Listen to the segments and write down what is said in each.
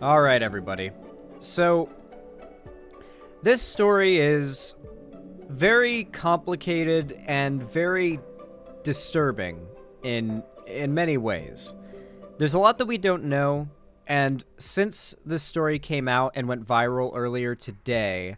All right, everybody. So, this story is very complicated and very disturbing in many ways. There's a lot that we don't know, and since this story came out and went viral earlier today,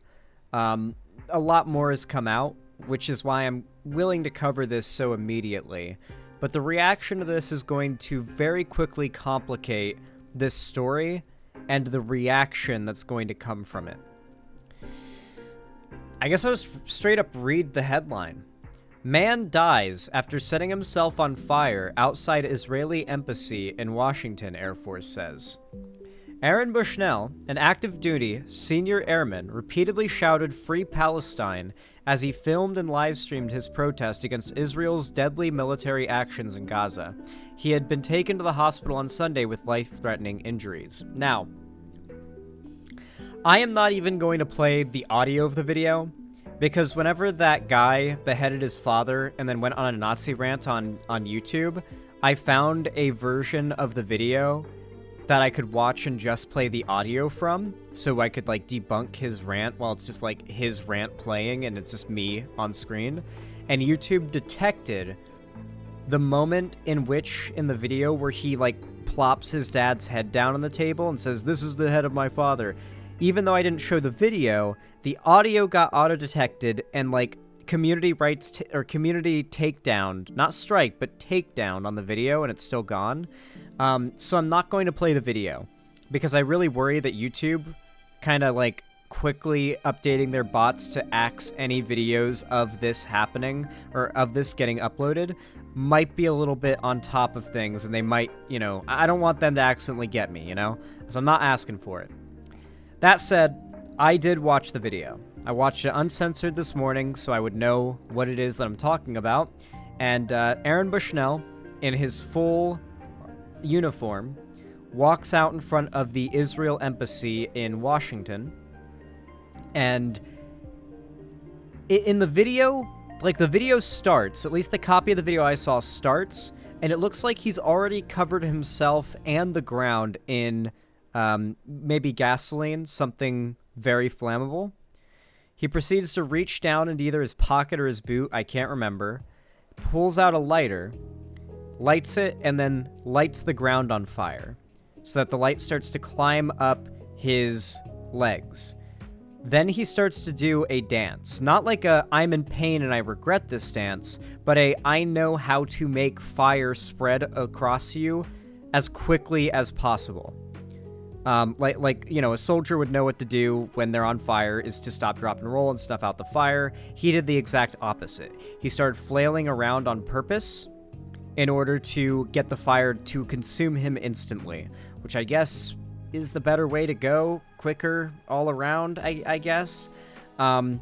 a lot more has come out, which is why I'm willing to cover this so immediately. But the reaction to this is going to very quickly complicate this story and the reaction that's going to come from it. I guess I'll just straight up read the headline. Man dies after setting himself on fire outside Israeli embassy in Washington, Air Force says. Aaron Bushnell, an active duty senior airman, repeatedly shouted "Free Palestine" as he filmed and live-streamed his protest against Israel's deadly military actions in Gaza. He had been taken to the hospital on Sunday with life-threatening injuries. Now, I am not even going to play the audio of the video, because whenever that guy beheaded his father and then went on a Nazi rant on YouTube, I found a version of the video that I could watch and just play the audio from, so I could, like, debunk his rant while it's just, like, his rant playing and it's just me on screen. And YouTube detected the moment in the video where he, like, plops his dad's head down on the table and says, "This is the head of my father." Even though I didn't show the video, the audio got auto-detected and, like, community rights or community takedown, not strike, but takedown on the video, and it's still gone. So I'm not going to play the video because I really worry that YouTube kind of, like, quickly updating their bots to axe any videos of this happening or of this getting uploaded might be a little bit on top of things, and they might, you know, I don't want them to accidentally get me, you know, because I'm not asking for it. That said, I did watch the video. I watched it uncensored this morning so I would know what it is that I'm talking about. And Aaron Bushnell, in his full uniform, walks out in front of the Israel embassy in Washington. And in the video, like, the video starts, at least the copy of the video I saw starts, and it looks like he's already covered himself and the ground in maybe gasoline, something very flammable. He proceeds to reach down into either his pocket or his boot, I can't remember, pulls out a lighter, lights it, and then lights the ground on fire so that the light starts to climb up his legs. Then he starts to do a dance. Not like a "I'm in pain and I regret this" dance, but a "I know how to make fire spread across you as quickly as possible." Like, you know, a soldier would know what to do when they're on fire is to stop, drop, and roll and stuff out the fire. He did the exact opposite. He started flailing around on purpose in order to get the fire to consume him instantly, which I guess is the better way to go, quicker all around, I guess. And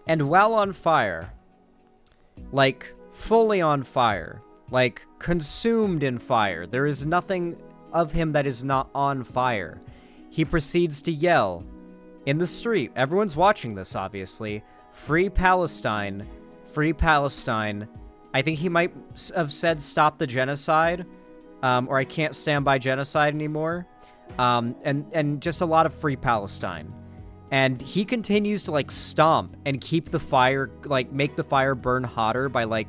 while on fire, like, fully on fire, like, consumed in fire, there is nothing of him that is not on fire. He proceeds to yell in the street. Everyone's watching this, obviously. "Free Palestine, free Palestine." I think he might have said "stop the genocide," or "I can't stand by genocide anymore," and just a lot of "free Palestine." And he continues to, like, stomp and keep the fire, like, make the fire burn hotter by, like,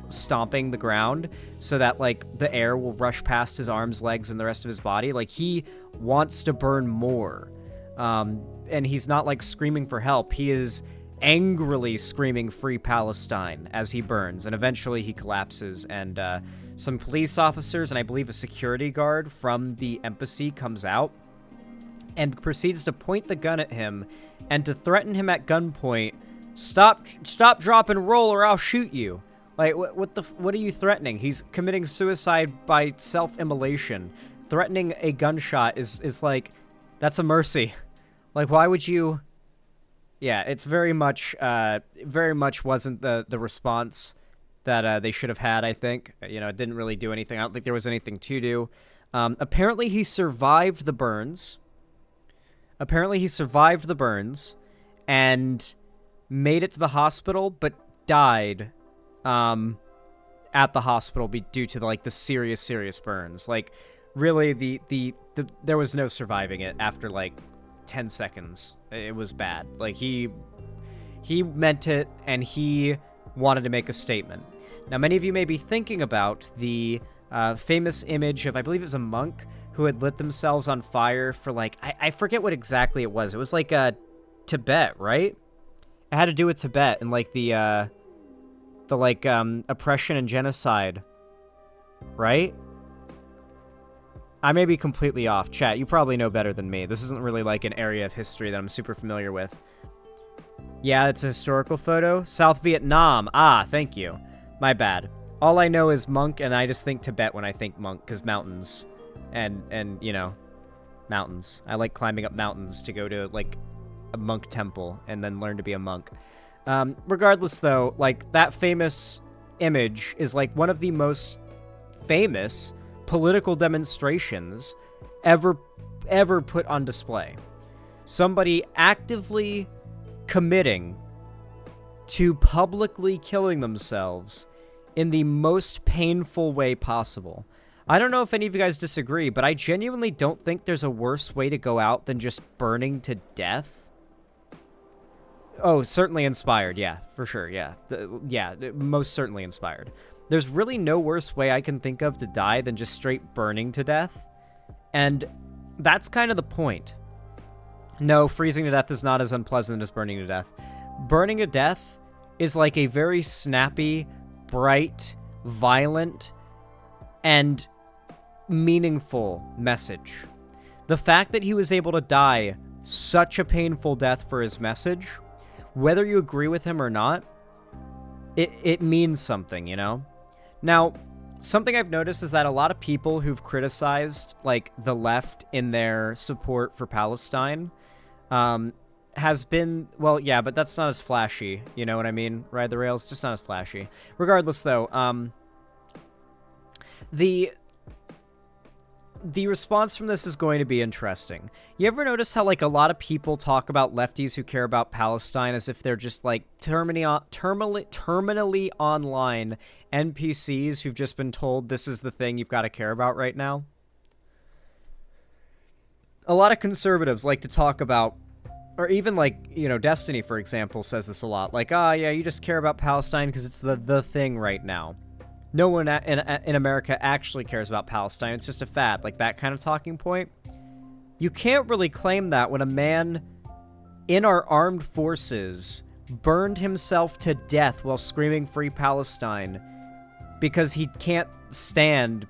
stomping the ground so that, like, the air will rush past his arms, legs, and the rest of his body. Like, he wants to burn more. And he's not, like, screaming for help. He is angrily screaming "Free Palestine" as he burns, and eventually he collapses, and some police officers and I believe a security guard from the embassy comes out and proceeds to point the gun at him and to threaten him at gunpoint, stop, drop, and roll, or I'll shoot you." Like, what are you threatening? He's committing suicide by self-immolation. Threatening a gunshot is like, that's a mercy. Like, why would you? Yeah, it's very much wasn't the response that they should have had, I think. You know, it didn't really do anything. I don't think there was anything to do. Apparently he survived the burns. And made it to the hospital, but died at the hospital due to, like, the serious burns. Like, really, there was no surviving it after, like, 10 seconds. It was bad. Like, he meant it, and he wanted to make a statement. Now, many of you may be thinking about the famous image of, I believe it was a monk, who had lit themselves on fire for, like, I forget what exactly it was. It was, like, Tibet, right? It had to do with Tibet and, like, the oppression and genocide, right? I may be completely off. Chat, you probably know better than me. This isn't really, like, an area of history that I'm super familiar with. Yeah, it's a historical photo. South Vietnam. Ah, thank you. My bad. All I know is monk, and I just think Tibet when I think monk, because mountains. And, you know, mountains. I like climbing up mountains to go to, like, a monk temple and then learn to be a monk. Regardless, though, like, that famous image is, like, one of the most famous political demonstrations ever put on display. Somebody actively committing to publicly killing themselves in the most painful way possible. I don't know if any of you guys disagree, but I genuinely don't think there's a worse way to go out than just burning to death. Oh, certainly inspired, yeah, for sure, yeah. Most certainly inspired. There's really no worse way I can think of to die than just straight burning to death. And that's kind of the point. No, freezing to death is not as unpleasant as burning to death. Burning to death is like a very snappy, bright, violent, and meaningful message. The fact that he was able to die such a painful death for his message, whether you agree with him or not, it means something, you know? Now, something I've noticed is that a lot of people who've criticized, like, the left in their support for Palestine has been, well, yeah, but that's not as flashy, you know what I mean? Ride the rails, just not as flashy. Regardless, though, the response from this is going to be interesting. You ever notice how, like, a lot of people talk about lefties who care about Palestine as if they're just, like, terminally online NPCs who've just been told this is the thing you've got to care about right now? A lot of conservatives like to talk about, or even, like, you know, Destiny, for example, says this a lot. Like, yeah, you just care about Palestine because it's the thing right now. No one in America actually cares about Palestine. It's just a fad, like that kind of talking point. You can't really claim that when a man in our armed forces burned himself to death while screaming Free Palestine because he can't stand,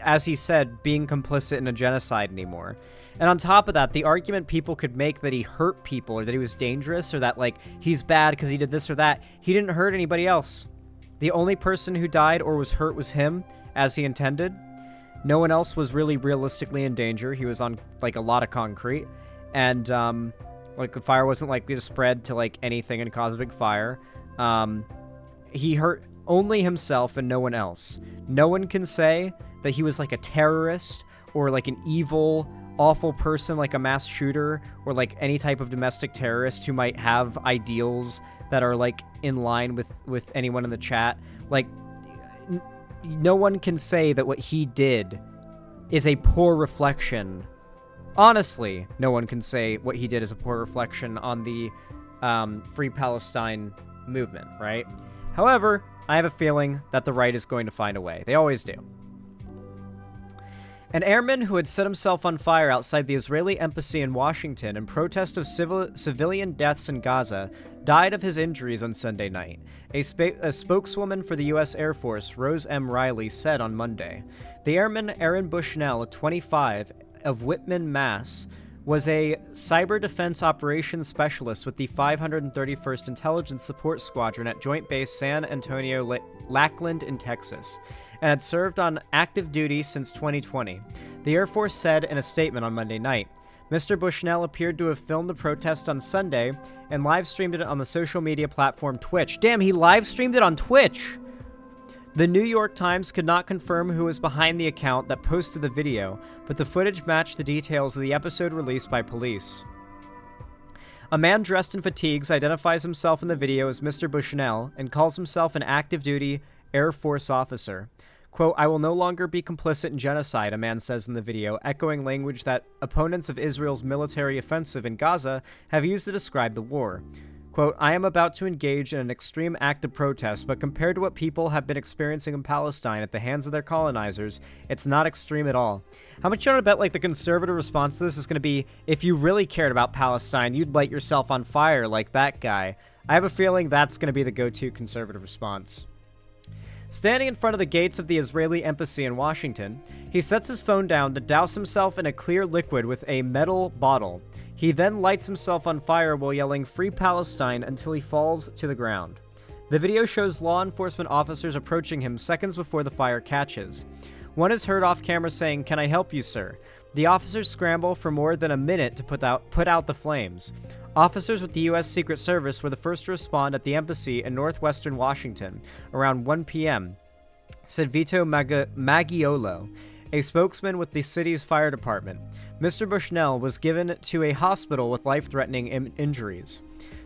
as he said, being complicit in a genocide anymore. And on top of that, the argument people could make that he hurt people or that he was dangerous or that, like, he's bad because he did this or that, he didn't hurt anybody else. The only person who died or was hurt was him, as he intended. No one else was really realistically in danger. He was on, like, a lot of concrete. And, like, the fire wasn't likely to spread to, like, anything and cause a big fire. He hurt only himself and no one else. No one can say that he was, like, a terrorist or, like, an evil, awful person, like a mass shooter or, like, any type of domestic terrorist who might have ideals that are, like, in line with anyone in the chat. Like, no one can say that what he did is a poor reflection. Honestly, no one can say what he did is a poor reflection on the Free Palestine movement, right? However, I have a feeling that the right is going to find a way. They always do. An airman who had set himself on fire outside the Israeli embassy in Washington in protest of civilian deaths in Gaza died of his injuries on Sunday night. A spokeswoman for the U.S. Air Force, Rose M. Riley, said on Monday. The airman, Aaron Bushnell, 25, of Whitman, Mass., was a cyber defense operations specialist with the 531st Intelligence Support Squadron at Joint Base San Antonio, Lackland in Texas, and had served on active duty since 2020. The Air Force said in a statement on Monday night, Mr. Bushnell appeared to have filmed the protest on Sunday and live-streamed it on the social media platform Twitch. Damn, he live-streamed it on Twitch! The New York Times could not confirm who was behind the account that posted the video, but the footage matched the details of the episode released by police. A man dressed in fatigues identifies himself in the video as Mr. Bushnell and calls himself an active-duty Air Force officer. Quote, "I will no longer be complicit in genocide," a man says in the video, echoing language that opponents of Israel's military offensive in Gaza have used to describe the war. Quote, "I am about to engage in an extreme act of protest, but compared to what people have been experiencing in Palestine at the hands of their colonizers, it's not extreme at all." How much you want to bet, like, the conservative response to this is going to be, if you really cared about Palestine, you'd light yourself on fire like that guy. I have a feeling that's going to be the go-to conservative response. Standing in front of the gates of the Israeli embassy in Washington, he sets his phone down to douse himself in a clear liquid with a metal bottle. He then lights himself on fire while yelling "Free Palestine" until he falls to the ground. The video shows law enforcement officers approaching him seconds before the fire catches. One is heard off camera saying, "Can I help you, sir?" The officers scramble for more than a minute to put out the flames. Officers with the U.S. Secret Service were the first to respond at the embassy in northwestern Washington around 1 p.m., said Vito Maggiolo, a spokesman with the city's fire department. Mr. Bushnell was given to a hospital with life-threatening injuries.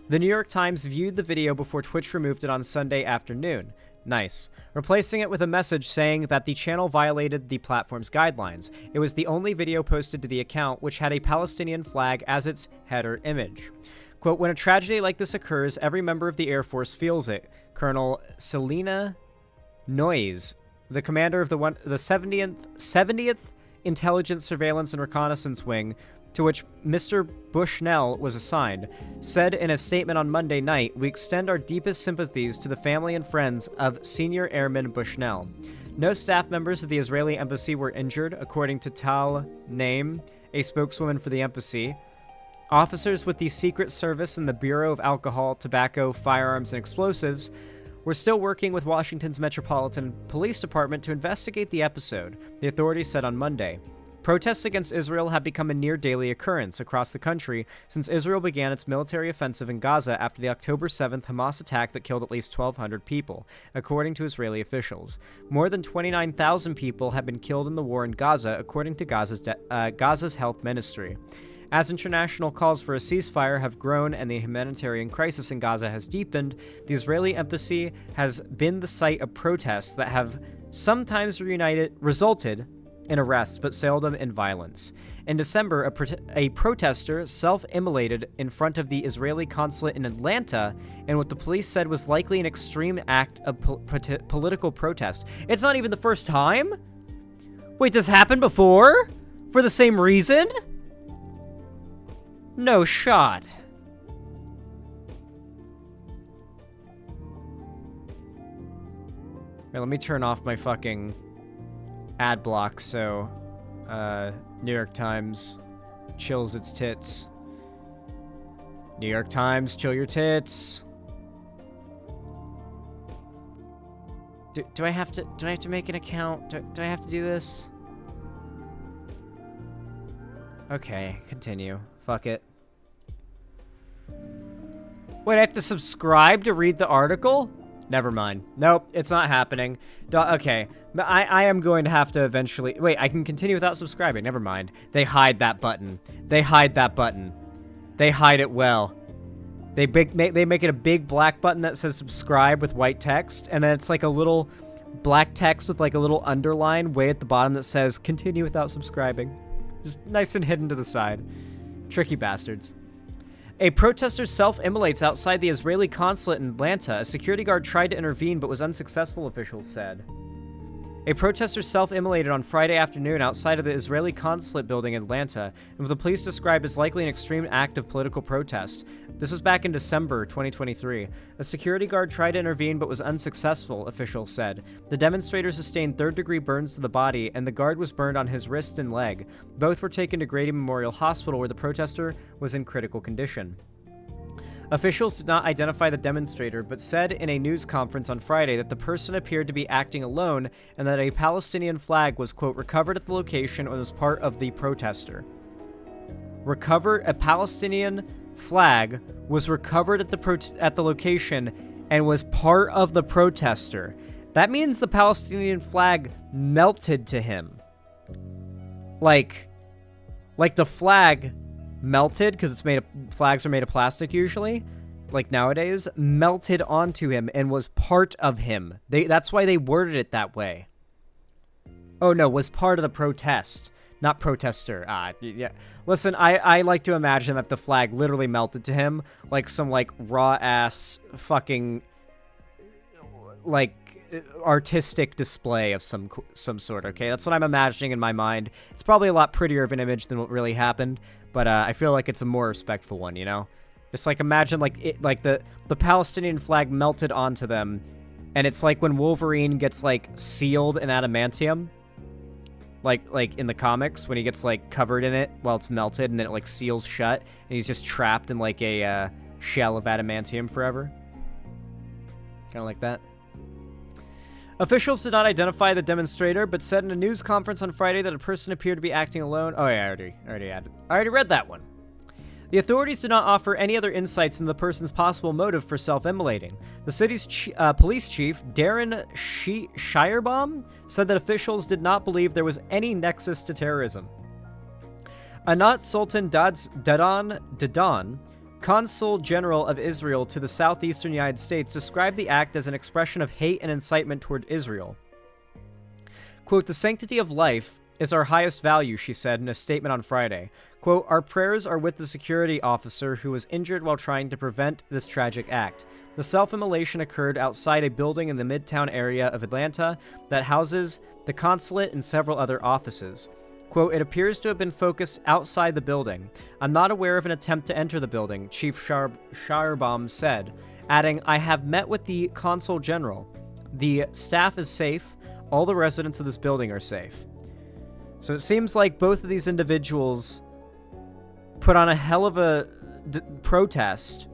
The New York Times viewed the video before Twitch removed it on Sunday afternoon. Nice. Replacing it with a message saying that the channel violated the platform's guidelines. It was the only video posted to the account, which had a Palestinian flag as its header image. Quote, "When a tragedy like this occurs, every member of the Air Force feels it." Colonel Selena Noyes, the commander of the 70th Intelligence, Surveillance, and Reconnaissance Wing, to which Mr. Bushnell was assigned, said in a statement on Monday night, "We extend our deepest sympathies to the family and friends of Senior Airman Bushnell." No staff members of the Israeli embassy were injured, according to Tal Naim, a spokeswoman for the embassy. Officers with the Secret Service and the Bureau of Alcohol, Tobacco, Firearms, and Explosives were still working with Washington's Metropolitan Police Department to investigate the episode, the authorities said on Monday. Protests against Israel have become a near-daily occurrence across the country since Israel began its military offensive in Gaza after the October 7th Hamas attack that killed at least 1,200 people, according to Israeli officials. More than 29,000 people have been killed in the war in Gaza, according to Gaza's health ministry. As international calls for a ceasefire have grown and the humanitarian crisis in Gaza has deepened, the Israeli embassy has been the site of protests that have sometimes resulted in arrests, but seldom in violence. In December, a protester self-immolated in front of the Israeli consulate in Atlanta in what the police said was likely an extreme act of political protest. It's not even the first time? Wait, this happened before? For the same reason? No shot. Here, let me turn off my fucking ad block so New York Times chills its tits. New York Times, chill your tits. Do I have to make an account? Do I have to do this? Okay, continue. Fuck it. Wait, I have to subscribe to read the article? Never mind. Nope, it's not happening. Okay, I am going to have to eventually... Wait, I can continue without subscribing. Never mind. They hide that button. They hide that button. They hide it well. They make it a big black button that says subscribe with white text, and then it's like a little black text with like a little underline way at the bottom that says continue without subscribing. Just nice and hidden to the side. Tricky bastards. A protester self-immolates outside the Israeli consulate in Atlanta. A security guard tried to intervene but was unsuccessful, officials said. A protester self-immolated on Friday afternoon outside of the Israeli consulate building in Atlanta, and what the police described as likely an extreme act of political protest. This was back in December 2023. A security guard tried to intervene but was unsuccessful, officials said. The demonstrator sustained third-degree burns to the body, and the guard was burned on his wrist and leg. Both were taken to Grady Memorial Hospital, where the protester was in critical condition. Officials did not identify the demonstrator, but said in a news conference on Friday that the person appeared to be acting alone and that a Palestinian flag was, quote, recovered at the location and was part of the protester. A Palestinian flag was recovered at the location and was part of the protester. That means the Palestinian flag melted to him. Like the flag melted, because flags are made of plastic usually, like nowadays, melted onto him and was part of him. That's why they worded it that way. Oh, no, was part of the protest. Not protester. Yeah. Listen, I like to imagine that the flag literally melted to him like some, like, raw-ass fucking, like, artistic display of some sort, okay? That's what I'm imagining in my mind. It's probably a lot prettier of an image than what really happened, but I feel like it's a more respectful one, you know? Just, like, imagine, like, the Palestinian flag melted onto them, and it's like when Wolverine gets, like, sealed in adamantium. Like in the comics, when he gets, like, covered in it while it's melted, and then it, like, seals shut, and he's just trapped in, like, a shell of adamantium forever. Kind of like that. Officials did not identify the demonstrator, but said in a news conference on Friday that a person appeared to be acting alone. Oh, yeah, I already read that one. The authorities did not offer any other insights into the person's possible motive for self-immolating. The city's police chief, Darren Shirebaum, said that officials did not believe there was any nexus to terrorism. Anat Sultan Dadan, Consul General of Israel to the southeastern United States, described the act as an expression of hate and incitement toward Israel. Quote, "The sanctity of life is our highest value," she said in a statement on Friday. Quote, "Our prayers are with the security officer who was injured while trying to prevent this tragic act. The self-immolation occurred outside a building in the Midtown area of Atlanta that houses the consulate and several other offices. Quote, "It appears to have been focused outside the building. I'm not aware of an attempt to enter the building," Chief Shirebaum said, adding, "I have met with the Consul General. The staff is safe. All the residents of this building are safe." So it seems like both of these individuals put on a hell of a protest,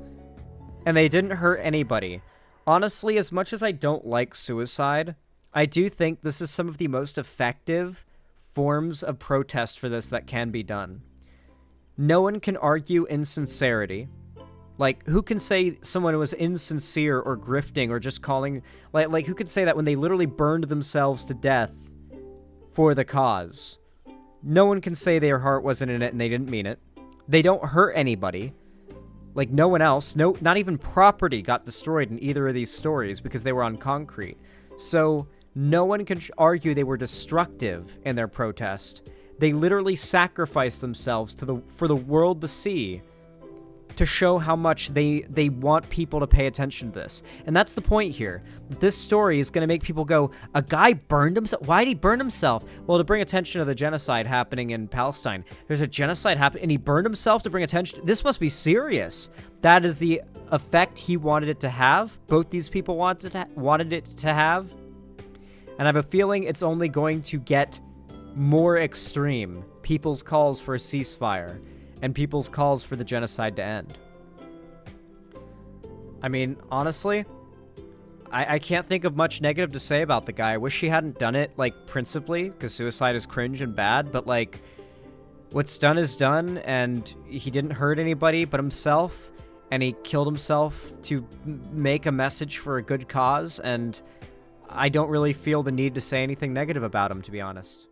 and they didn't hurt anybody. Honestly, as much as I don't like suicide, I do think this is some of the most effective forms of protest for this that can be done. No one can argue insincerity. Like, who can say someone was insincere or grifting or just calling... Like who could say that when they literally burned themselves to death for the cause? No one can say their heart wasn't in it and they didn't mean it. They don't hurt anybody. Like, no one else. Not even property got destroyed in either of these stories because they were on concrete. So no one can argue they were destructive in their protest. They literally sacrificed themselves for the world to see, to show how much they want people to pay attention to this. And that's the point here. This story is going to make people go, a guy burned himself? Why did he burn himself? Well, to bring attention to the genocide happening in Palestine. There's a genocide happening, and he burned himself to bring attention. This must be serious. That is the effect he wanted it to have. Both these people wanted it to have. And I have a feeling it's only going to get more extreme. People's calls for a ceasefire and people's calls for the genocide to end. I mean, honestly, I can't think of much negative to say about the guy. I wish he hadn't done it, like, principally, because suicide is cringe and bad, but, like, what's done is done, and he didn't hurt anybody but himself, and he killed himself to make a message for a good cause, and I don't really feel the need to say anything negative about him, to be honest.